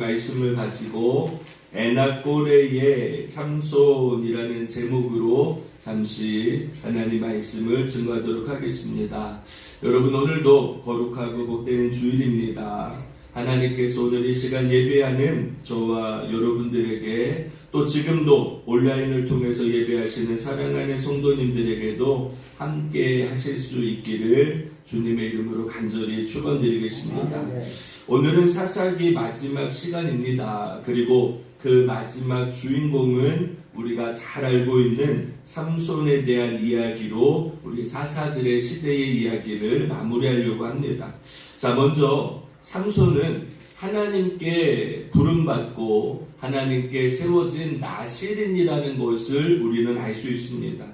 말씀을 가지고 에나꼬레의 삼손이라는 제목으로 잠시 하나님 말씀을 증거하도록 하겠습니다. 여러분, 오늘도 거룩하고 복된 주일입니다. 하나님께서 오늘 이 시간 예배하는 저와 여러분들에게, 또 지금도 온라인을 통해서 예배하시는 사랑하는 성도님들에게도 함께 하실 수 있기를 주님의 이름으로 간절히 축원드리겠습니다. 오늘은 사사기 마지막 시간입니다. 그리고 그 마지막 주인공은 우리가 잘 알고 있는 삼손에 대한 이야기로 우리 사사들의 시대의 이야기를 마무리하려고 합니다. 자, 먼저 삼손은 하나님께 부름받고 하나님께 세워진 나실인이라는 것을 우리는 알 수 있습니다.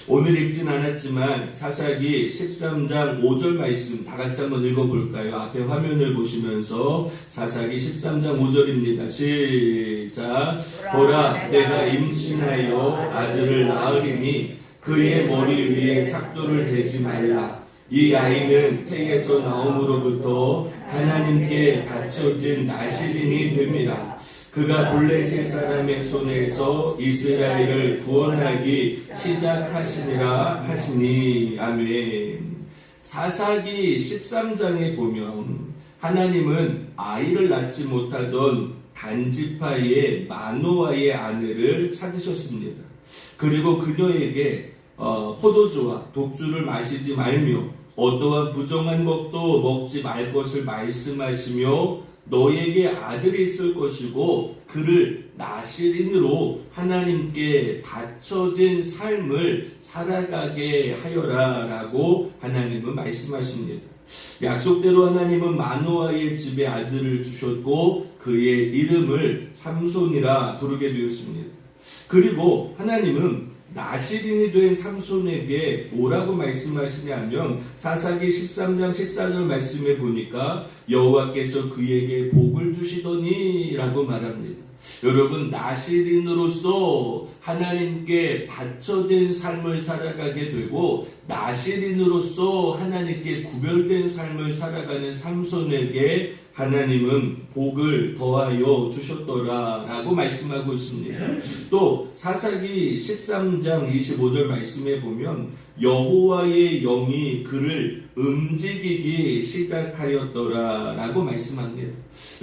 오늘 읽진 않았지만 사사기 13장 5절 말씀 다 같이 한번 읽어볼까요? 앞에 화면을 보시면서 사사기 13장 5절입니다. 시작. 보라, 내가 임신하여 아들을 낳으리니 그의 머리 위에 삭도를 대지 말라. 이 아이는 태에서 나옴으로부터 하나님께 바쳐진 나실인이 됨이라. 그가 블레셋 사람의 손에서 이스라엘을 구원하기 시작하시니라 하시니. 아멘. 사사기 13장에 보면 하나님은 아이를 낳지 못하던 단지파의 마노아의 아내를 찾으셨습니다. 그리고 그녀에게 포도주와 독주를 마시지 말며 어떠한 부정한 것도 먹지 말 것을 말씀하시며 너에게 아들이 있을 것이고 그를 나실인으로 하나님께 바쳐진 삶을 살아가게 하여라 라고 하나님은 말씀하십니다. 약속대로 하나님은 마노아의 집에 아들을 주셨고 그의 이름을 삼손이라 부르게 되었습니다. 그리고 하나님은 나실인이 된 삼손에게 뭐라고 말씀하시냐면 사사기 13장 14절 말씀에 보니까 여호와께서 그에게 복을 주시더니 라고 말합니다. 여러분, 나실인으로서 하나님께 바쳐진 삶을 살아가게 되고 나실인으로서 하나님께 구별된 삶을 살아가는 삼손에게 하나님은 복을 더하여 주셨더라 라고 말씀하고 있습니다. 또 사사기 13장 25절 말씀에 보면 여호와의 영이 그를 움직이기 시작하였더라 라고 말씀합니다.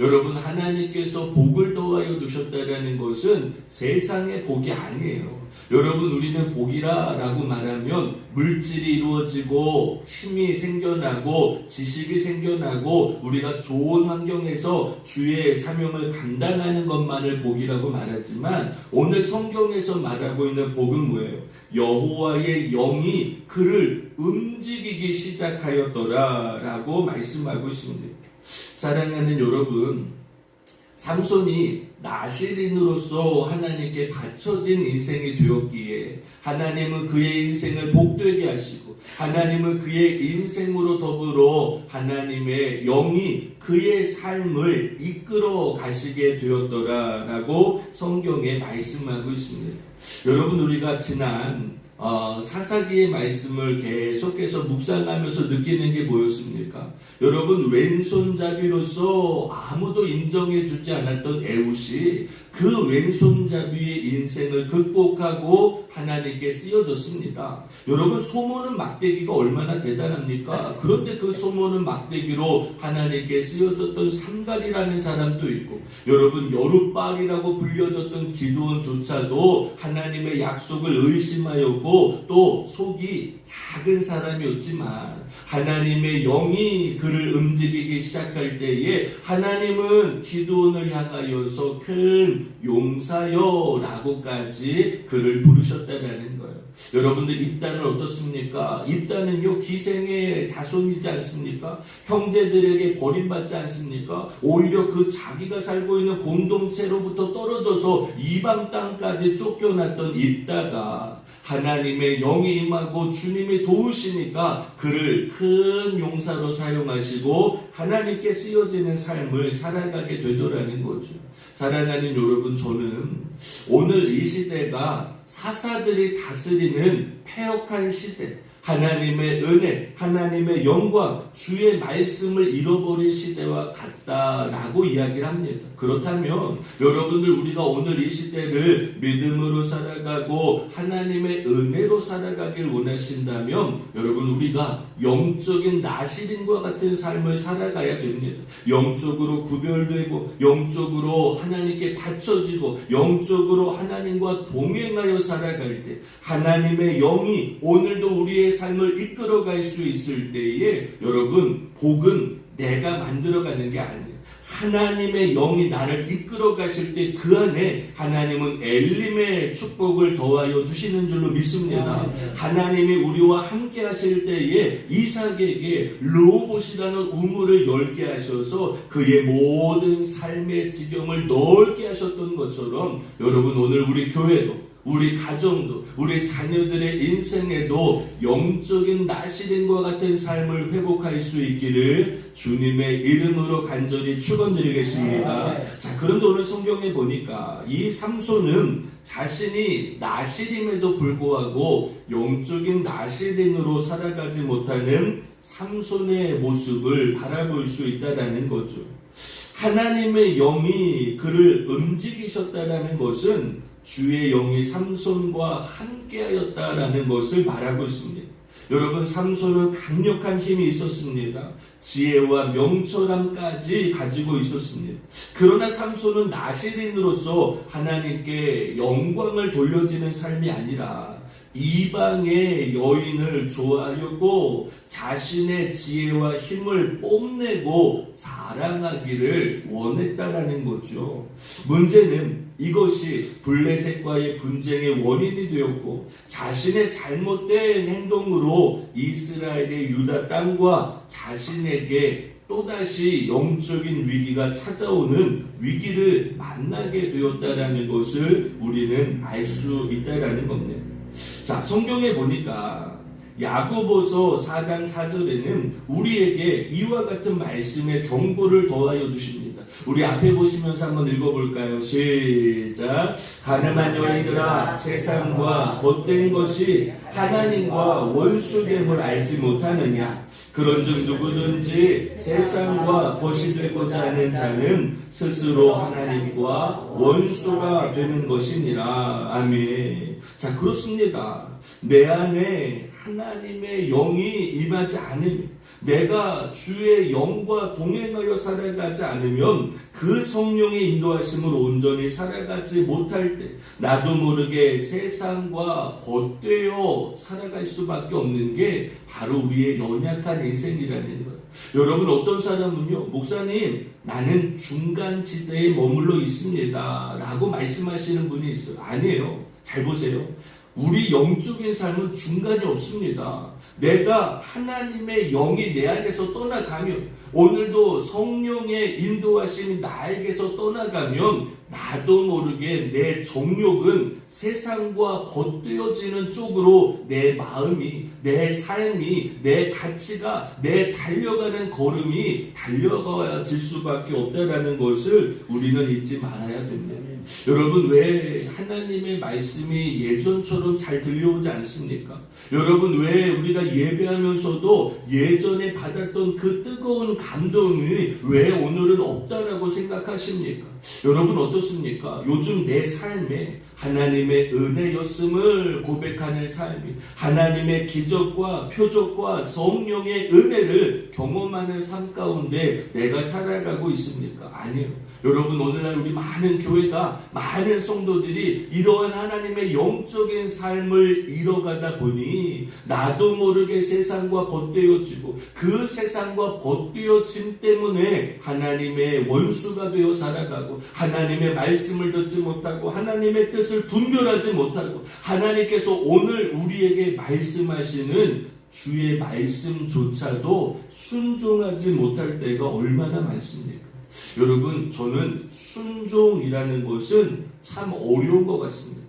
여러분, 하나님께서 복을 더하여 주셨다라는 것은 세상의 복이 아니에요. 여러분, 우리는 복이라 라고 말하면 물질이 이루어지고 힘이 생겨나고 지식이 생겨나고 우리가 좋은 환경에서 주의 사명을 감당하는 것만을 복이라고 말하지만 오늘 성경에서 말하고 있는 복은 뭐예요? 여호와의 영이 그를 움직이기 시작하였더라 라고 말씀하고 있습니다. 사랑하는 여러분, 삼손이 나실인으로서 하나님께 바쳐진 인생이 되었기에 하나님은 그의 인생을 복되게 하시고 하나님은 그의 인생으로 더불어 하나님의 영이 그의 삶을 이끌어 가시게 되었더라 라고 성경에 말씀하고 있습니다. 여러분, 우리가 지난 사사기의 말씀을 계속해서 묵상하면서 느끼는 게 뭐였습니까? 여러분, 왼손잡이로서 아무도 인정해주지 않았던 에훗이 그 왼손잡이의 인생을 극복하고 하나님께 쓰여졌습니다. 여러분, 소모는 막대기가 얼마나 대단합니까? 그런데 그 소모는 막대기로 하나님께 쓰여졌던 삼갈이라는 사람도 있고, 여러분, 여룻발이라고 불려졌던 기드온조차도 하나님의 약속을 의심하였고 또 속이 작은 사람이었지만 하나님의 영이 그를 움직이기 시작할 때에 하나님은 기드온을 향하여서 큰 용사여 라고까지 그를 부르셨다는 거예요. 여러분들, 입단은 어떻습니까? 입단은요, 기생의 자손이지 않습니까? 형제들에게 버림받지 않습니까? 오히려 그 자기가 살고 있는 공동체로부터 떨어져서 이방 땅까지 쫓겨났던 입다가 하나님의 영이 임하고 주님이 도우시니까 그를 큰 용사로 사용하시고 하나님께 쓰여지는 삶을 살아가게 되더라는 거죠. 사랑하는 여러분, 저는 오늘 이 시대가 사사들이 다스리는 패역한 시대, 하나님의 은혜, 하나님의 영광, 주의 말씀을 잃어버린 시대와 같다라고 이야기를 합니다. 그렇다면 여러분들 우리가 오늘 이 시대를 믿음으로 살아가고 하나님의 은혜로 살아가길 원하신다면 여러분 우리가 영적인 나시린과 같은 삶을 살아가야 됩니다. 영적으로 구별되고 영적으로 하나님께 바쳐지고 영적으로 하나님과 동행하여 살아갈 때 하나님의 영이 오늘도 우리의 삶을 이끌어갈 수 있을 때에 여러분 복은 내가 만들어가는 게 아니에요. 하나님의 영이 나를 이끌어 가실 때 그 안에 하나님은 엘림의 축복을 더하여 주시는 줄로 믿습니다. 하나님이 우리와 함께 하실 때에 이삭에게 르호봇이라는 우물을 열게 하셔서 그의 모든 삶의 지경을 넓게 하셨던 것처럼 여러분 오늘 우리 교회도 우리 가정도 우리 자녀들의 인생에도 영적인 나시린과 같은 삶을 회복할 수 있기를 주님의 이름으로 간절히 축원드리겠습니다. 자, 그런데 오늘 성경에 보니까 이 삼손은 자신이 나시림에도 불구하고 영적인 나시린으로 살아가지 못하는 삼손의 모습을 바라볼 수 있다라는 거죠. 하나님의 영이 그를 움직이셨다라는 것은 주의 영이 삼손과 함께하였다라는 것을 말하고 있습니다. 여러분 삼손은 강력한 힘이 있었습니다. 지혜와 명철함까지 가지고 있었습니다. 그러나 삼손은 나시린으로서 하나님께 영광을 돌려지는 삶이 아니라 이방의 여인을 좋아하였고 자신의 지혜와 힘을 뽐내고 자랑하기를 원했다라는 거죠. 문제는 이것이 블레셋과의 분쟁의 원인이 되었고 자신의 잘못된 행동으로 이스라엘의 유다 땅과 자신에게 또다시 영적인 위기가 찾아오는 위기를 만나게 되었다라는 것을 우리는 알 수 있다라는 겁니다. 자, 성경에 보니까 야고보서 4장 4절에는 우리에게 이와 같은 말씀의 경고를 더하여 주십니다. 우리 앞에 보시면서 한번 읽어볼까요? 시작. 가늠한 여인들아 세상과 헛된 것이 하나님과 원수됨을 알지 못하느냐. 그런즉 누구든지 세상과 것이 되고자 하는 자는 스스로 하나님과 원수가 되는 것이니라. 아멘. 자, 그렇습니다. 내 안에 하나님의 영이 임하지 않으면 내가 주의 영과 동행하여 살아가지 않으면 그 성령의 인도하심을 온전히 살아가지 못할 때 나도 모르게 세상과 겉되어 살아갈 수밖에 없는 게 바로 우리의 연약한 인생이라는 거예요. 여러분 어떤 사람은요, 목사님 나는 중간지대에 머물러 있습니다 라고 말씀하시는 분이 있어요. 아니에요. 잘 보세요. 우리 영적인 삶은 중간이 없습니다. 내가 하나님의 영이 내 안에서 떠나가면 오늘도 성령의 인도하심이 나에게서 떠나가면 나도 모르게 내 정욕은 세상과 겉되어지는 쪽으로 내 마음이, 내 삶이, 내 가치가, 내 달려가는 걸음이 달려가질 수밖에 없다라는 것을 우리는 잊지 말아야 됩니다. 여러분 왜 하나님의 말씀이 예전처럼 잘 들려오지 않습니까? 여러분 왜 우리가 예배하면서도 예전에 받았던 그 뜨거운 감동이 왜 오늘은 없다라고 생각하십니까? 여러분 어떻습니까? 요즘 내 삶에 하나님의 은혜였음을 고백하는 삶이, 하나님의 기적과 표적과 성령의 은혜를 경험하는 삶 가운데 내가 살아가고 있습니까? 아니요. 여러분 오늘날 우리 많은 교회가, 많은 성도들이 이러한 하나님의 영적인 삶을 잃어가다 보니 나도 모르게 세상과 겉되어지고 그 세상과 겉되어짐 때문에 하나님의 원수가 되어 살아가고 하나님의 말씀을 듣지 못하고 하나님의 뜻을 분별하지 못하고 하나님께서 오늘 우리에게 말씀하시는 주의 말씀조차도 순종하지 못할 때가 얼마나 많습니까? 여러분 저는 순종이라는 것은 참 어려운 것 같습니다.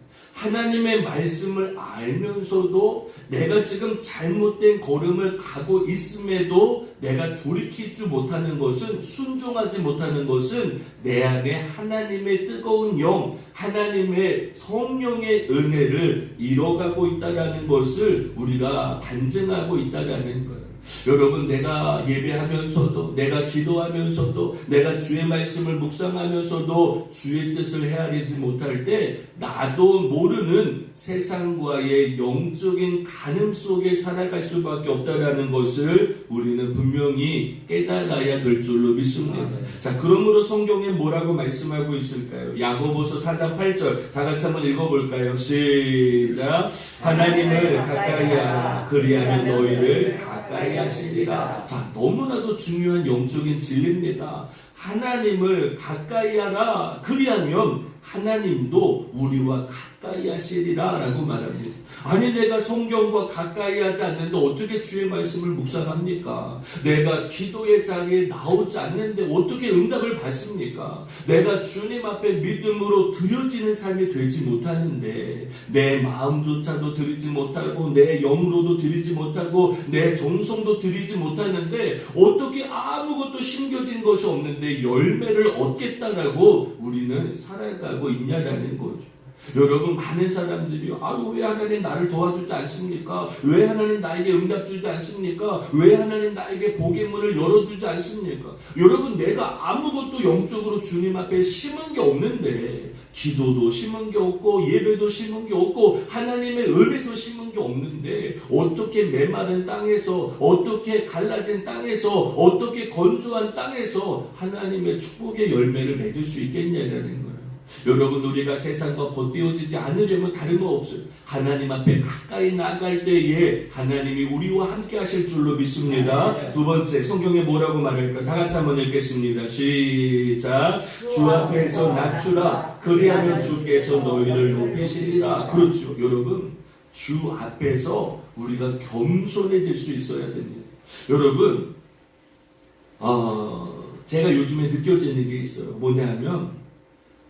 하나님의 말씀을 알면서도 내가 지금 잘못된 걸음을 가고 있음에도 내가 돌이키지 못하는 것은, 순종하지 못하는 것은 내 안에 하나님의 뜨거운 영, 하나님의 성령의 은혜를 잃어가고 있다는 것을 우리가 반증하고 있다는 거예요. 여러분, 내가 예배하면서도, 내가 기도하면서도, 내가 주의 말씀을 묵상하면서도 주의 뜻을 헤아리지 못할 때 나도 모르는 세상과의 영적인 간음 속에 살아갈 수밖에 없다는 것을 우리는 분명히 깨달아야 될 줄로 믿습니다. 자, 그러므로 성경에 뭐라고 말씀하고 있을까요? 야고보서 4장 8절 다 같이 한번 읽어볼까요? 시작. 하나님을 가까이 하라. 그리하면 너희를 가까이 하시리라. 자, 너무나도 중요한 영적인 진리입니다. 하나님을 가까이 하라. 그리하면 하나님도 우리와 가까이 하시리라 라고 말합니다. 아니, 내가 성경과 가까이 하지 않는데 어떻게 주의 말씀을 묵상합니까? 내가 기도의 자리에 나오지 않는데 어떻게 응답을 받습니까? 내가 주님 앞에 믿음으로 드려지는 삶이 되지 못하는데, 내 마음조차도 드리지 못하고 내 영으로도 드리지 못하고 내 정성도 드리지 못하는데 어떻게 아무것도 심겨진 것이 없는데 열매를 얻겠다라고 우리는 살아가고 있냐라는 거죠. 여러분, 많은 사람들이 왜 하나님 나를 도와주지 않습니까? 왜 하나님 나에게 응답 주지 않습니까? 왜 하나님 나에게 복의 문을 열어주지 않습니까? 여러분, 내가 아무것도 영적으로 주님 앞에 심은 게 없는데, 기도도 심은 게 없고 예배도 심은 게 없고 하나님의 은혜도 심은 게 없는데 어떻게 메마른 땅에서, 어떻게 갈라진 땅에서, 어떻게 건조한 땅에서 하나님의 축복의 열매를 맺을 수 있겠냐는 거예요. 여러분, 우리가 세상과 겉띄워지지 않으려면 다른 거 없어요. 하나님 앞에 가까이 나갈 때에 하나님이 우리와 함께 하실 줄로 믿습니다. 두 번째, 성경에 뭐라고 말할까? 다 같이 한번 읽겠습니다. 시작. 주 앞에서 낮추라. 그리하면 주께서 너희를 높이시리라. 그렇죠. 여러분, 주 앞에서 우리가 겸손해질 수 있어야 됩니다. 여러분, 제가 요즘에 느껴지는 게 있어요. 뭐냐면,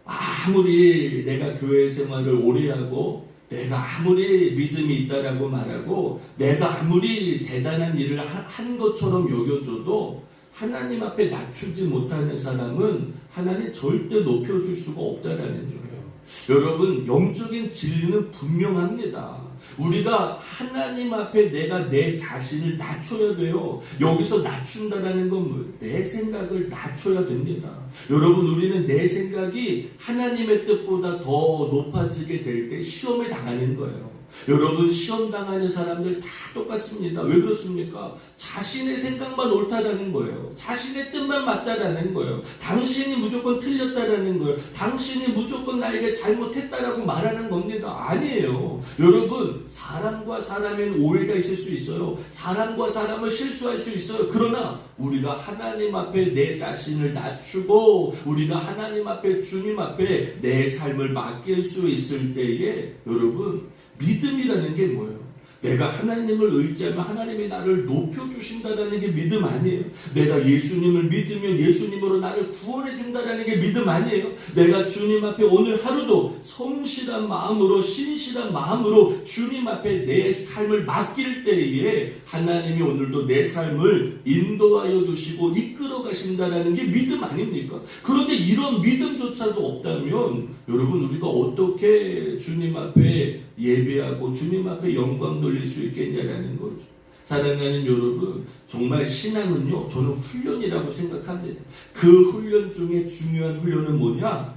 아무리 내가 교회 생활을 오래 하고, 내가 아무리 믿음이 있다라고 말하고, 내가 아무리 대단한 일을 한 것처럼 여겨줘도 하나님 앞에 낮추지 못하는 사람은 하나님 절대 높여줄 수가 없다라는 거예요. 여러분, 영적인 진리는 분명합니다. 우리가 하나님 앞에 내가 내 자신을 낮춰야 돼요. 여기서 낮춘다라는 건 뭐예요? 내 생각을 낮춰야 됩니다. 여러분, 우리는 내 생각이 하나님의 뜻보다 더 높아지게 될 때 시험에 당하는 거예요. 여러분, 시험 당하는 사람들 다 똑같습니다. 왜 그렇습니까? 자신의 생각만 옳다라는 거예요. 자신의 뜻만 맞다라는 거예요. 당신이 무조건 틀렸다라는 거예요. 당신이 무조건 나에게 잘못했다라고 말하는 겁니다. 아니에요. 여러분, 사람과 사람엔 오해가 있을 수 있어요. 사람과 사람은 실수할 수 있어요. 그러나 우리가 하나님 앞에 내 자신을 낮추고 우리가 하나님 앞에, 주님 앞에 내 삶을 맡길 수 있을 때에 여러분, 믿음이라는 게 뭐예요? 내가 하나님을 의지하면 하나님이 나를 높여주신다는 게 믿음 아니에요? 내가 예수님을 믿으면 예수님으로 나를 구원해준다는 게 믿음 아니에요? 내가 주님 앞에 오늘 하루도 성실한 마음으로, 신실한 마음으로 주님 앞에 내 삶을 맡길 때에 하나님이 오늘도 내 삶을 인도하여 주시고 이끌어 가신다는 게 믿음 아닙니까? 그런데 이런 믿음조차도 없다면 여러분, 우리가 어떻게 주님 앞에 예배하고 주님 앞에 영광 돌릴 수 있겠냐라는 거죠. 사랑하는 여러분, 정말 신앙은요, 저는 훈련이라고 생각합니다. 그 훈련 중에 중요한 훈련은 뭐냐?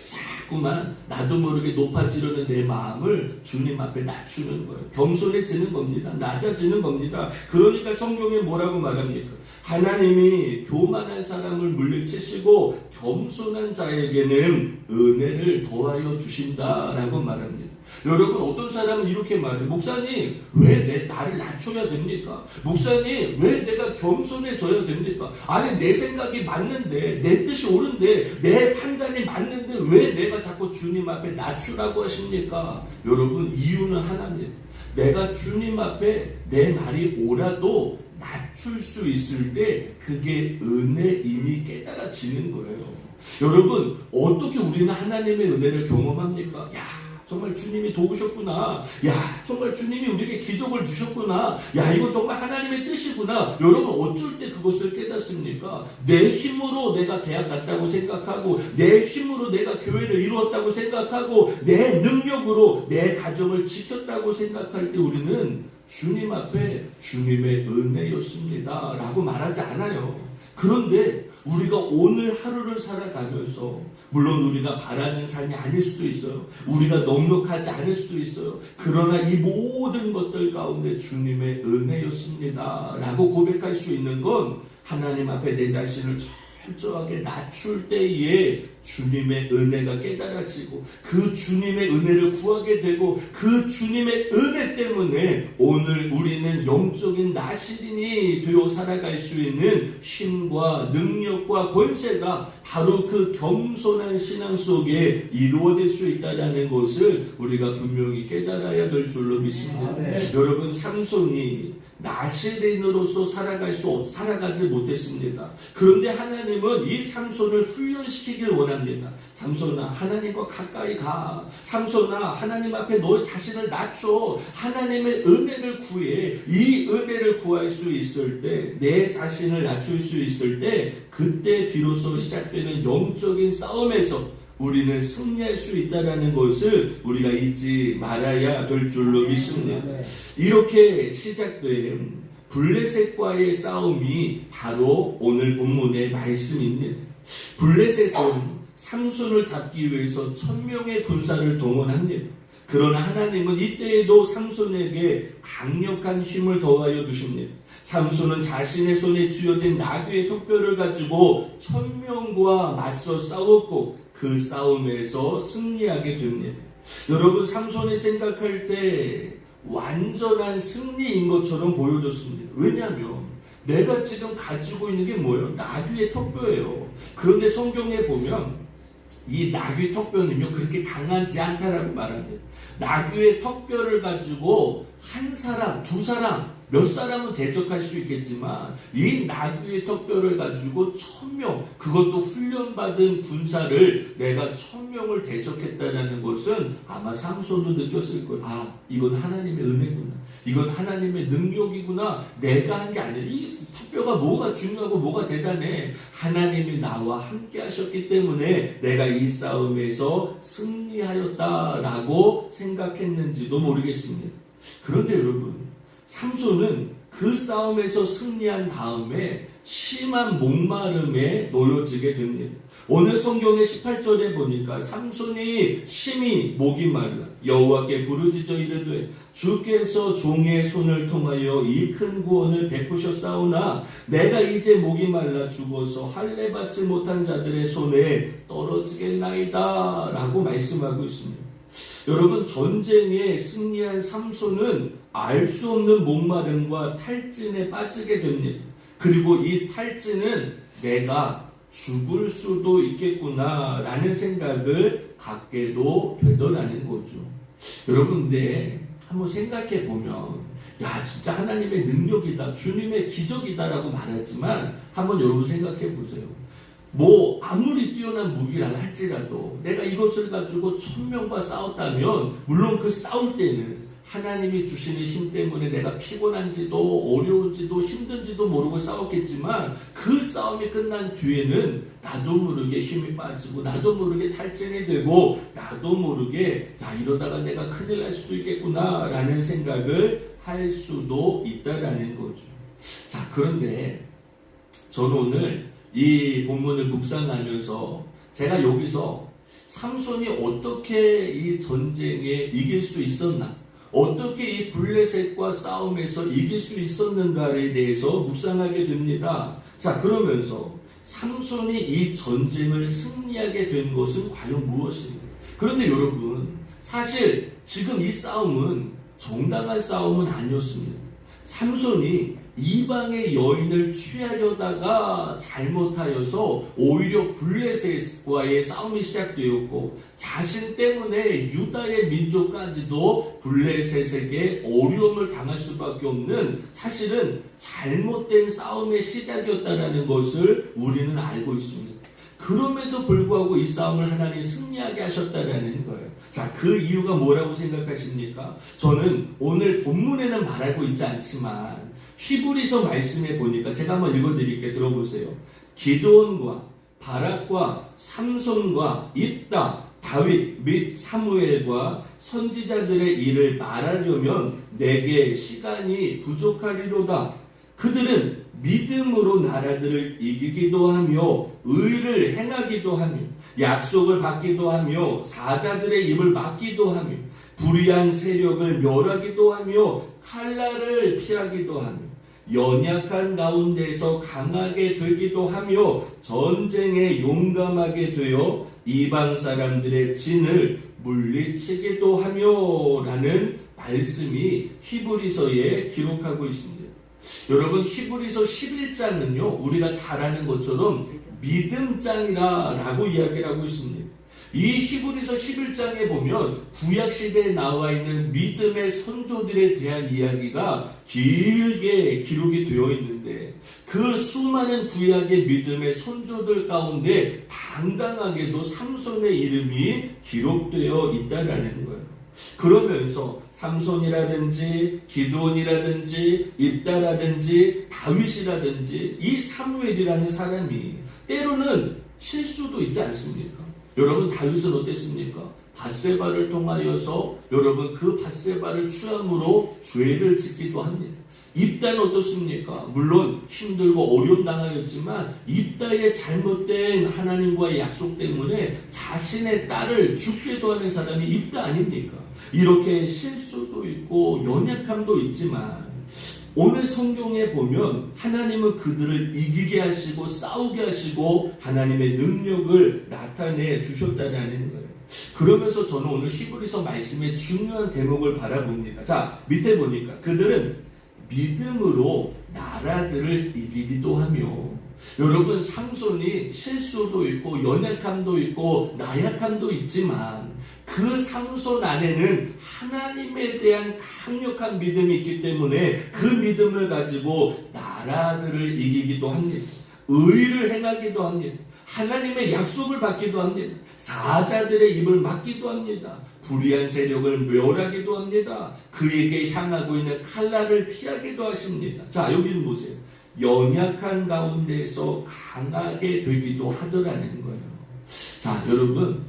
자꾸만 나도 모르게 높아지려는 내 마음을 주님 앞에 낮추는 거예요. 겸손해지는 겁니다. 낮아지는 겁니다. 그러니까 성경에 뭐라고 말합니까? 하나님이 교만한 사람을 물리치시고 겸손한 자에게는 은혜를 더하여 주신다라고 말합니다. 여러분, 어떤 사람은 이렇게 말해요. 목사님, 왜 나를 낮춰야 됩니까? 목사님, 왜 내가 겸손해져야 됩니까? 아니, 내 생각이 맞는데, 내 뜻이 옳은데, 내 판단이 맞는데 왜 내가 자꾸 주님 앞에 낮추라고 하십니까? 여러분, 이유는 하나입니다. 내가 주님 앞에 내 말이 옳아도 낮출 수 있을 때 그게 은혜임이 깨달아지는 거예요. 여러분, 어떻게 우리는 하나님의 은혜를 경험합니까? 정말 주님이 도우셨구나. 야, 정말 주님이 우리에게 기적을 주셨구나. 야, 이건 정말 하나님의 뜻이구나. 여러분, 어쩔 때 그것을 깨닫습니까? 내 힘으로 내가 대학 갔다고 생각하고, 내 힘으로 내가 교회를 이루었다고 생각하고, 내 능력으로 내 가정을 지켰다고 생각할 때 우리는 주님 앞에 주님의 은혜였습니다 라고 말하지 않아요. 그런데 우리가 오늘 하루를 살아가면서 물론 우리가 바라는 삶이 아닐 수도 있어요. 우리가 넉넉하지 않을 수도 있어요. 그러나 이 모든 것들 가운데 주님의 은혜였습니다 라고 고백할 수 있는 건 하나님 앞에 내 자신을 철저하게 낮출 때에 주님의 은혜가 깨달아지고 그 주님의 은혜를 구하게 되고 그 주님의 은혜 때문에 오늘 우리는 영적인 나시린이 되어 살아갈 수 있는 힘과 능력과 권세가 바로 그 겸손한 신앙 속에 이루어질 수 있다는 것을 우리가 분명히 깨달아야 될 줄로 믿습니다. 여러분, 삼손이 나시린으로서 살아가지 못했습니다. 그런데 하나님은 이 삼손을 훈련시키길 원합니다. 삼손아, 하나님과 가까이 가. 삼손아, 하나님 앞에 너의 자신을 낮춰. 하나님의 은혜를 구해. 이 은혜를 구할 수 있을 때, 내 자신을 낮출 수 있을 때, 그때 비로소 시작되는 영적인 싸움에서 우리는 승리할 수 있다는 것을 우리가 잊지 말아야 될 줄로 믿습니다. 이렇게 시작된 블레셋과의 싸움이 바로 오늘 본문의 말씀입니다. 블레셋은 삼손을 잡기 위해서 1000명의 군사를 동원합니다. 그러나 하나님은 이때에도 삼손에게 강력한 힘을 더하여 주십니다. 삼손은 자신의 손에 쥐어진 나귀의 턱뼈를 가지고 1000명과 맞서 싸웠고 그 싸움에서 승리하게 됩니다. 여러분, 삼손이 생각할 때 완전한 승리인 것처럼 보여졌습니다. 왜냐하면 내가 지금 가지고 있는 게 뭐예요? 나귀의 턱뼈예요. 그런데 성경에 보면 이 나귀의 턱뼈는요 그렇게 강하지 않다라고 말합니다. 나귀의 턱뼈를 가지고 한 사람, 두 사람, 몇 사람은 대적할 수 있겠지만 이 나귀의 턱뼈를 가지고 1000명, 그것도 훈련받은 군사를 내가 1000명을 대적했다는 것은 아마 삼손도 느꼈을 거예요. 아, 이건 하나님의 은혜구나. 이건 하나님의 능력이구나. 내가 한 게 아니라 이 턱뼈가 뭐가 중요하고 뭐가 대단해. 하나님이 나와 함께 하셨기 때문에 내가 이 싸움에서 승리하였다라고 생각했는지도 모르겠습니다. 그런데 여러분, 삼손은 그 싸움에서 승리한 다음에 심한 목마름에 놓여지게 됩니다. 오늘 성경의 18절에 보니까 삼손이 심히 목이 말라 여호와께 부르짖어 이르되 주께서 종의 손을 통하여 이 큰 구원을 베푸셨사오나 내가 이제 목이 말라 죽어서 할례 받지 못한 자들의 손에 떨어지겠나이다 라고 말씀하고 있습니다. 여러분, 전쟁에 승리한 삼손은 알 수 없는 목마름과 탈진에 빠지게 됩니다. 그리고 이 탈진은 내가 죽을 수도 있겠구나 라는 생각을 갖게도 되더라는 거죠. 여러분, 근데 한번 생각해 보면 야, 진짜 하나님의 능력이다, 주님의 기적이다 라고 말하지만 한번 여러분 생각해 보세요. 뭐 아무리 뛰어난 무기라 할지라도 내가 이것을 가지고 1000명과 싸웠다면 물론 그 싸울 때는 하나님이 주시는 힘 때문에 내가 피곤한지도 어려운지도 힘든지도 모르고 싸웠겠지만 그 싸움이 끝난 뒤에는 나도 모르게 힘이 빠지고 나도 모르게 탈진이 되고 나도 모르게 야, 이러다가 내가 큰일 날 수도 있겠구나 라는 생각을 할 수도 있다라는 거죠. 자, 그런데 저는 오늘 이 본문을 묵상하면서 제가 여기서 삼손이 어떻게 이 전쟁에 이길 수 있었나, 어떻게 이 블레셋과 싸움에서 이길 수 있었는가에 대해서 묵상하게 됩니다. 자, 그러면서 삼손이 이 전쟁을 승리하게 된 것은 과연 무엇인가? 그런데 여러분, 사실 지금 이 싸움은 정당한 싸움은 아니었습니다. 삼손이 이방의 여인을 취하려다가 잘못하여서 오히려 블레셋과의 싸움이 시작되었고 자신 때문에 유다의 민족까지도 블레셋에게 어려움을 당할 수밖에 없는 사실은 잘못된 싸움의 시작이었다는 것을 우리는 알고 있습니다. 그럼에도 불구하고 이 싸움을 하나님이 승리하게 하셨다라는 거예요. 자, 그 이유가 뭐라고 생각하십니까? 저는 오늘 본문에는 말하고 있지 않지만 히브리서 말씀에 보니까 제가 한번 읽어드릴게요. 들어보세요. 기드온과 바락과 삼손과 입다, 다윗 및 사무엘과 선지자들의 일을 말하려면 내게 시간이 부족하리로다. 그들은 믿음으로 나라들을 이기기도 하며 의를 행하기도 하며 약속을 받기도 하며 사자들의 입을 막기도 하며 불의한 세력을 멸하기도 하며 칼날을 피하기도 하며 연약한 가운데서 강하게 되기도 하며 전쟁에 용감하게 되어 이방 사람들의 진을 물리치기도 하며 라는 말씀이 히브리서에 기록하고 있습니다. 여러분, 히브리서 11장은요 우리가 잘 아는 것처럼 믿음장이라고 이야기를 하고 있습니다. 이 히브리서 11장에 보면 구약시대에 나와 있는 믿음의 선조들에 대한 이야기가 길게 기록이 되어 있는데 그 수많은 구약의 믿음의 선조들 가운데 당당하게도 삼손의 이름이 기록되어 있다라는 거예요. 그러면서 삼손이라든지 기드온이라든지 입다라든지 다윗이라든지 이 사무엘이라는 사람이 때로는 실수도 있지 않습니까? 여러분, 다윗은 어땠습니까? 밧세바를 통하여서 여러분 그 밧세바를 취함으로 죄를 짓기도 합니다. 입다는 어떻습니까? 물론 힘들고 어려움 당하였지만 입다의 잘못된 하나님과의 약속 때문에 자신의 딸을 죽게도 하는 사람이 입다 아닙니까? 이렇게 실수도 있고 연약함도 있지만 오늘 성경에 보면 하나님은 그들을 이기게 하시고 싸우게 하시고 하나님의 능력을 나타내 주셨다는 거예요. 그러면서 저는 오늘 히브리서 말씀의 중요한 대목을 바라봅니다. 자, 밑에 보니까 그들은 믿음으로 나라들을 이기기도 하며 여러분, 삼손이 실수도 있고 연약함도 있고 나약함도 있지만 그 삼손 안에는 하나님에 대한 강력한 믿음이 있기 때문에 그 믿음을 가지고 나라들을 이기기도 합니다. 의를 행하기도 합니다. 하나님의 약속을 받기도 합니다. 사자들의 입을 막기도 합니다. 불의한 세력을 멸하기도 합니다. 그에게 향하고 있는 칼날을 피하기도 하십니다. 자, 여기는 보세요. 연약한 가운데서 강하게 되기도 하더라는 거예요. 자, 여러분,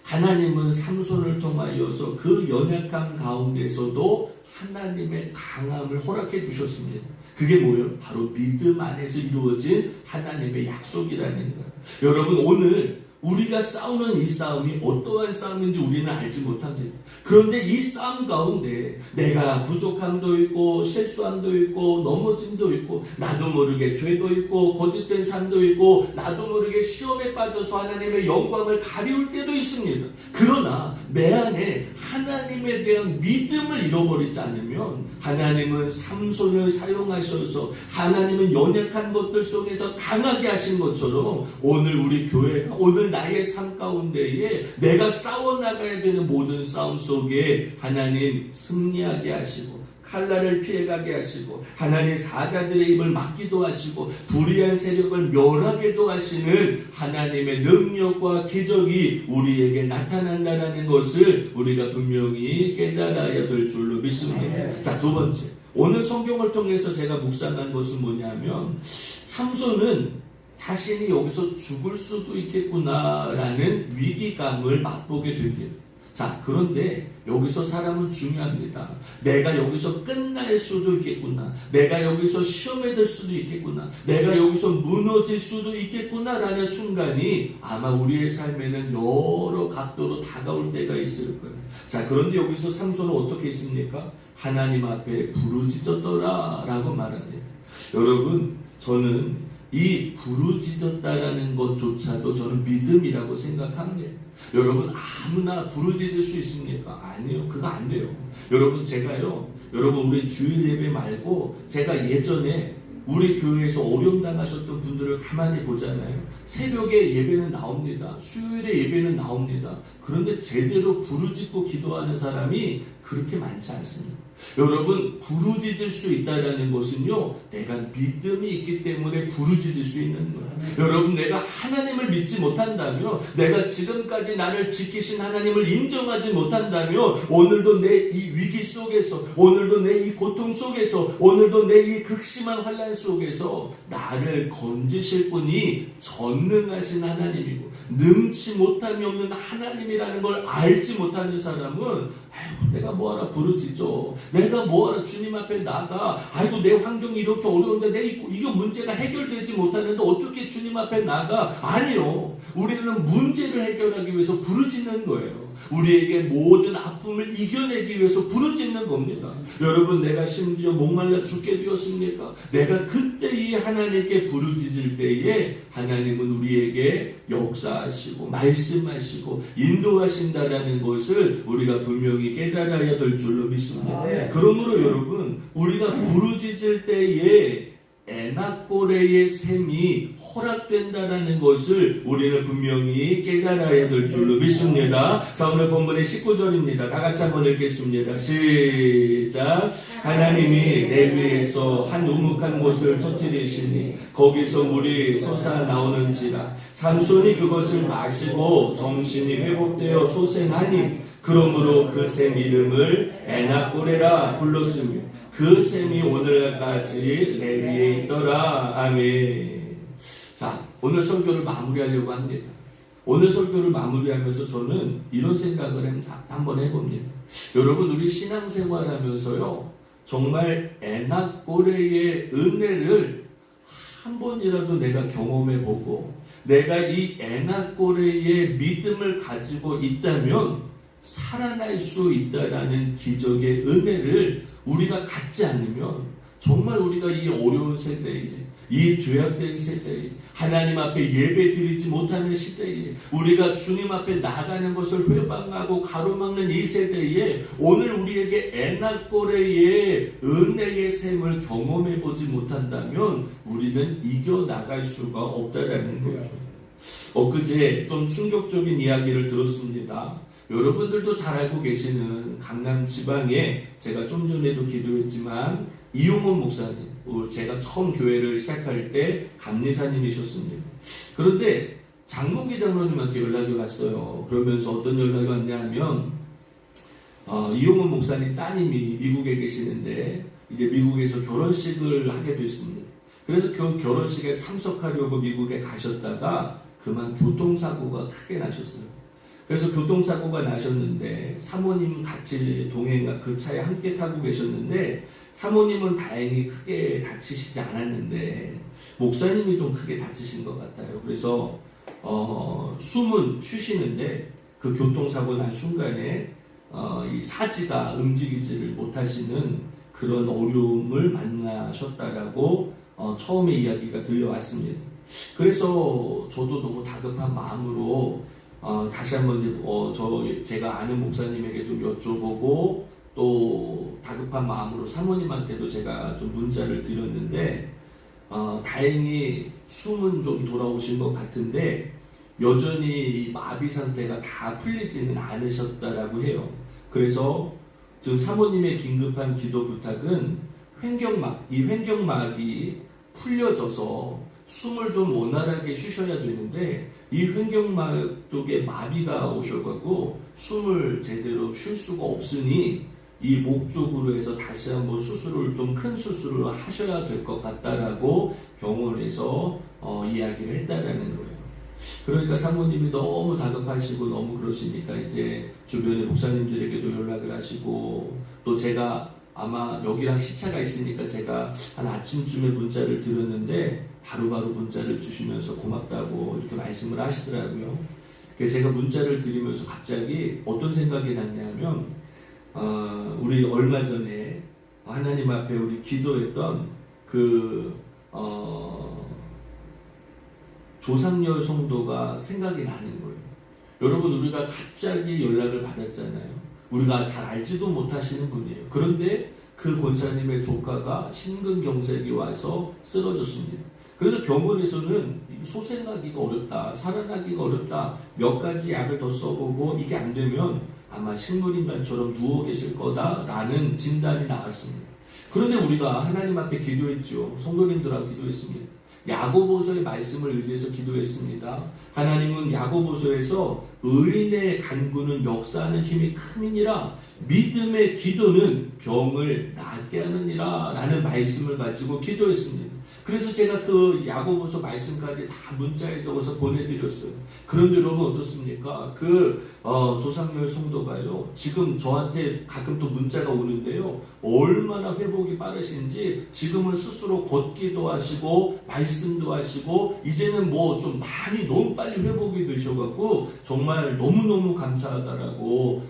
하나님은 삼손을 통하여서 그 연약함 가운데서도 하나님의 강함을 허락해 주셨습니다. 그게 뭐예요? 바로 믿음 안에서 이루어진 하나님의 약속이라는 거예요. 여러분, 오늘 우리가 싸우는 이 싸움이 어떠한 싸움인지 우리는 알지 못합니다. 그런데 이 싸움 가운데 내가 부족함도 있고 실수함도 있고 넘어짐도 있고 나도 모르게 죄도 있고 거짓된 삶도 있고 나도 모르게 시험에 빠져서 하나님의 영광을 가리울 때도 있습니다. 그러나 내 안에 하나님에 대한 믿음을 잃어버리지 않으면 하나님은 삼손을 사용하셔서 하나님은 연약한 것들 속에서 강하게 하신 것처럼 오늘 우리 교회가 오늘 나의 삶 가운데에 내가 싸워나가야 되는 모든 싸움 속에 하나님 승리하게 하시고 칼날을 피해가게 하시고 하나님 사자들의 입을 막기도 하시고 불의한 세력을 멸하게도 하시는 하나님의 능력과 기적이 우리에게 나타난다는 것을 우리가 분명히 깨달아야 될 줄로 믿습니다. 자, 두 번째, 오늘 성경을 통해서 제가 묵상한 것은 뭐냐면 삼손은 자신이 여기서 죽을 수도 있겠구나라는 위기감을 맛보게 됩니다. 자, 그런데 여기서 사람은 중요합니다. 내가 여기서 끝날 수도 있겠구나. 내가 여기서 시험에 들 수도 있겠구나. 내가 여기서 무너질 수도 있겠구나라는 순간이 아마 우리의 삶에는 여러 각도로 다가올 때가 있을 거예요. 자, 그런데 여기서 삼손은 어떻게 했습니까? 하나님 앞에 부르짖었더라라고 말합니다. 여러분, 저는 이 부르짖었다라는 것조차도 저는 믿음이라고 생각합니다. 여러분, 아무나 부르짖을 수 있습니까? 아니요. 그거 안 돼요. 여러분, 제가요, 여러분, 우리 주일 예배 말고 제가 예전에 우리 교회에서 어려움 당하셨던 분들을 가만히 보잖아요. 새벽에 예배는 나옵니다. 수요일에 예배는 나옵니다. 그런데 제대로 부르짖고 기도하는 사람이 그렇게 많지 않습니다. 여러분, 부르짖을 수 있다라는 것은요, 내가 믿음이 있기 때문에 부르짖을 수 있는 거예요. 여러분, 내가 하나님을 믿지 못한다면, 내가 지금까지 나를 지키신 하나님을 인정하지 못한다면, 오늘도 내 이 위기 속에서, 오늘도 내 이 고통 속에서, 오늘도 내 이 극심한 환난 속에서 나를 건지실 분이 전능하신 하나님이고, 능치 못함이 없는 하나님이라는 걸 알지 못하는 사람은, 내가 뭐하라 부르짖죠. 내가 뭐하라 주님 앞에 나가. 아이고, 내 환경이 이렇게 어려운데 이거 문제가 해결되지 못하는데 어떻게 주님 앞에 나가. 아니요, 우리는 문제를 해결하기 위해서 부르짖는 거예요. 우리에게 모든 아픔을 이겨내기 위해서 부르짖는 겁니다. 여러분, 내가 심지어 목말라 죽게 되었습니까? 내가 그때 이 하나님께 부르짖을 때에 하나님은 우리에게 역사하시고 말씀하시고 인도하신다라는 것을 우리가 분명히 깨달아야 될 줄로 믿습니다. 그러므로 여러분, 우리가 부르짖을 때에 에나꼬레의 셈이 허락된다라는 것을 우리는 분명히 깨달아야 될 줄로 믿습니다. 자, 오늘 본문의 19절입니다. 다 같이 한번 읽겠습니다. 시작. 하나님이 내 위에서 한 우묵한 곳을 터뜨리시니 거기서 물이 솟아나오는지라. 삼손이 그것을 마시고 정신이 회복되어 소생하니 그러므로 그 셈 이름을 에나꼬레라 불렀으며 그 셈이 오늘까지 레위에 있더라. 아멘. 자, 오늘 설교를 마무리하려고 합니다. 오늘 설교를 마무리하면서 저는 이런 생각을 한번 해봅니다. 여러분, 우리 신앙생활하면서요, 정말 에나꼬레의 은혜를 한 번이라도 내가 경험해보고 내가 이 에나꼬레의 믿음을 가지고 있다면 살아날 수 있다라는 기적의 은혜를 우리가 갖지 않으면 정말 우리가 이 어려운 세대에, 이 죄악된 세대에, 하나님 앞에 예배 드리지 못하는 시대에, 우리가 주님 앞에 나가는 것을 회방하고 가로막는 이 세대에 오늘 우리에게 에나꼬레의 은혜의 셈을 경험해보지 못한다면 우리는 이겨나갈 수가 없다라는 거죠. 엊그제 좀 충격적인 이야기를 들었습니다. 여러분들도 잘 알고 계시는 강남 지방에 제가 좀 전에도 기도했지만 이용원 목사님, 제가 처음 교회를 시작할 때 감리사님이셨습니다. 그런데 장문기 장로님한테 연락이 왔어요. 그러면서 어떤 연락이 왔냐면 이용원 목사님 따님이 미국에 계시는데 이제 미국에서 결혼식을 하게 됐습니다. 그래서 그 결혼식에 참석하려고 미국에 가셨다가 그만 교통사고가 크게 나셨어요. 그래서 교통사고가 나셨는데 사모님 같이 그 차에 함께 타고 계셨는데 사모님은 다행히 크게 다치시지 않았는데 목사님이 좀 크게 다치신 것 같아요. 그래서 숨은 쉬시는데 그 교통사고 난 순간에 이 사지가 움직이지를 못하시는 그런 어려움을 만나셨다라고 처음에 이야기가 들려왔습니다. 그래서 저도 너무 다급한 마음으로 다시 한번 제가 아는 목사님에게 좀 여쭤보고 또 다급한 마음으로 사모님한테도 제가 좀 문자를 드렸는데 다행히 숨은 좀 돌아오신 것 같은데 여전히 마비 상태가 다 풀리지는 않으셨다라고 해요. 그래서 지금 사모님의 긴급한 기도 부탁은 이 횡격막이 풀려져서 숨을 좀 원활하게 쉬셔야 되는데 이 횡격막 쪽에 마비가 오셔가지고 숨을 제대로 쉴 수가 없으니 이 목 쪽으로 해서 다시 한번 수술을 좀 큰 수술을 하셔야 될 것 같다라고 병원에서 이야기를 했다라는 거예요. 그러니까 사모님이 너무 다급하시고 너무 그러시니까 이제 주변의 목사님들에게도 연락을 하시고 또 제가 아마 여기랑 시차가 있으니까 제가 한 아침쯤에 문자를 드렸는데 바로바로 문자를 주시면서 고맙다고 이렇게 말씀을 하시더라고요. 그래서 제가 문자를 드리면서 갑자기 어떤 생각이 났냐면 우리 얼마 전에 하나님 앞에 우리 기도했던 조상열 성도가 생각이 나는 거예요. 여러분, 우리가 갑자기 연락을 받았잖아요. 우리가 잘 알지도 못하시는 분이에요. 그런데 그 권사님의 조카가 심근경색이 와서 쓰러졌습니다. 그래서 병원에서는 소생하기가 어렵다, 살아나기가 어렵다, 몇 가지 약을 더 써보고 이게 안 되면 아마 식물인간처럼 누워 계실 거다라는 진단이 나왔습니다. 그런데 우리가 하나님 앞에 기도했죠. 성도님들하고 기도했습니다. 야고보서의 말씀을 의지해서 기도했습니다. 하나님은 야고보서에서 의인의 간구는 역사하는 힘이 큼이니라 믿음의 기도는 병을 낫게 하느니라 라는 말씀을 가지고 기도했습니다. 그래서 제가 그 야고보서 말씀까지 다 문자에 적어서 보내드렸어요. 그런데 여러분 어떻습니까? 조상열 성도가요, 지금 저한테 가끔 또 문자가 오는데요, 얼마나 회복이 빠르신지 지금은 스스로 걷기도 하시고 말씀도 하시고 이제는 뭐 좀 많이 너무 빨리 회복이 되셔갖고 정말 너무너무 감사하다라고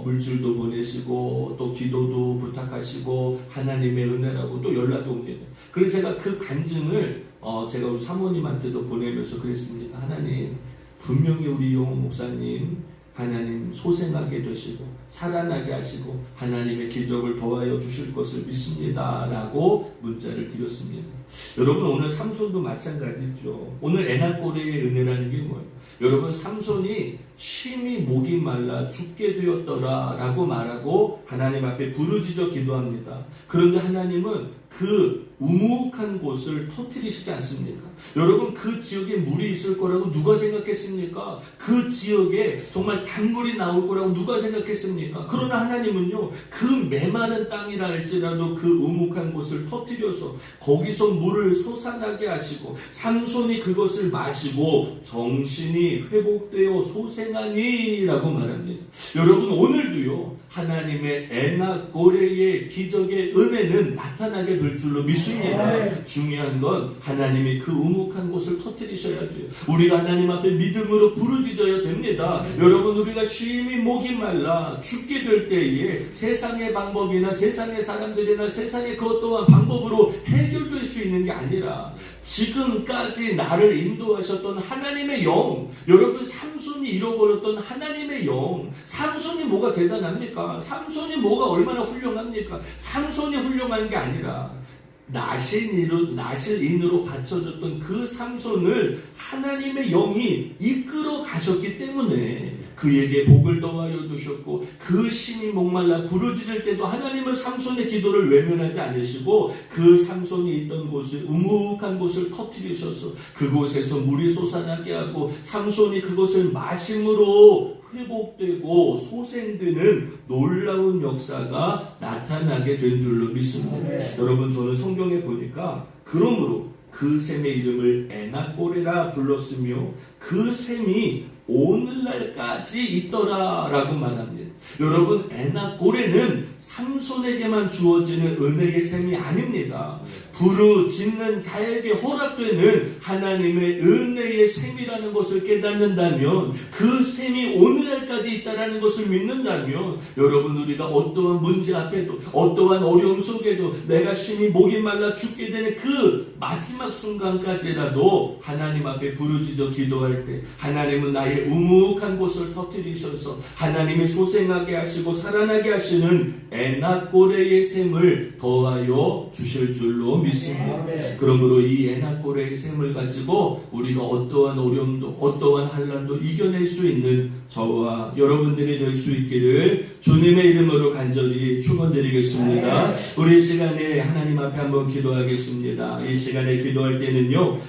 물질도 보내시고 또 기도도 부탁하시고 하나님의 은혜라고 또 연락이 옵니다. 그래서 제가 그 간증을 제가 우리 사모님한테도 보내면서 그랬습니다. 하나님, 분명히 우리 용호 목사님 하나님 소생하게 되시고 살아나게 하시고 하나님의 기적을 더하여 주실 것을 믿습니다 라고 문자를 드렸습니다. 여러분, 오늘 삼손도 마찬가지죠. 오늘 에나꼬레의 은혜라는 게 뭐예요? 여러분, 삼손이 심히 목이 말라 죽게 되었더라 라고 말하고 하나님 앞에 부르짖어 기도합니다. 그런데 하나님은 그 우묵한 곳을 터뜨리시지 않습니까? 여러분, 그 지역에 물이 있을 거라고 누가 생각했습니까? 그 지역에 정말 단물이 나올 거라고 누가 생각했습니까? 그러나 하나님은요, 그 메마른 땅이라 할지라도 그 우묵한 곳을 터뜨려서 거기서 물을 솟아나게 하시고 삼손이 그것을 마시고 정신이 회복되어 소생하니 라고 말합니다. 여러분, 오늘도요 하나님의 에나꼬레의 기적의 은혜는 나타나게 될 줄로 믿습니다. 중요한 건 하나님이 그 우묵한 곳을 터뜨리셔야 돼요. 우리가 하나님 앞에 믿음으로 부르짖어야 됩니다. 여러분, 우리가 심히 목이 말라 죽게 될 때에 세상의 방법이나 세상의 사람들이나 세상의 그것 또한 방법으로 해결될 수 있는 게 아니라 지금까지 나를 인도하셨던 하나님의 영, 여러분, 삼손이 잃어버렸던 하나님의 영, 삼손이 뭐가 대단합니까? 삼손이 뭐가 얼마나 훌륭합니까? 삼손이 훌륭한 게 아니라 나실인으로 바쳐졌던 그 삼손을 하나님의 영이 이끌어 가셨기 때문에 그에게 복을 더하여 주셨고, 그 심히 목말라 부르짖을 때도 하나님은 삼손의 기도를 외면하지 않으시고 그 삼손이 있던 곳을 우묵한 곳을 터뜨리셔서 그곳에서 물이 솟아나게 하고 삼손이 그것을 마심으로 회복되고 소생되는 놀라운 역사가 나타나게 된 줄로 믿습니다. 여러분, 저는 성경에 보니까 그러므로 그 샘의 이름을 에나꼬레라 불렀으며 그 샘이 오늘날까지 있더라 라고 말합니다. 여러분, 에나꼬레는 삼손에게만 주어지는 은혜의 샘이 아닙니다. 부르짖는 자에게 허락되는 하나님의 은혜의 샘이라는 것을 깨닫는다면, 그 샘이 오늘날까지 있다라는 것을 믿는다면, 여러분, 우리가 어떠한 문제 앞에도 어떠한 어려움 속에도 내가 심히 목이 말라 죽게 되는 그 마지막 순간까지라도 하나님 앞에 부르짖어 기도할 때 하나님은 나의 우묵한 곳을 터뜨리셔서 하나님의 소생하게 하시고 살아나게 하시는 에나꼬레의 샘을 더하여 주실 줄로 믿습니다. 그러므로 이 에나꼬레의 샘을 가지고 우리가 어떠한 어려움도 어떠한 환난도 이겨낼 수 있는 저와 여러분들이 될 수 있기를 주님의 이름으로 간절히 축원드리겠습니다. 우리 시간에 하나님 앞에 한번 기도하겠습니다. 이 시간에 기도할 때는요,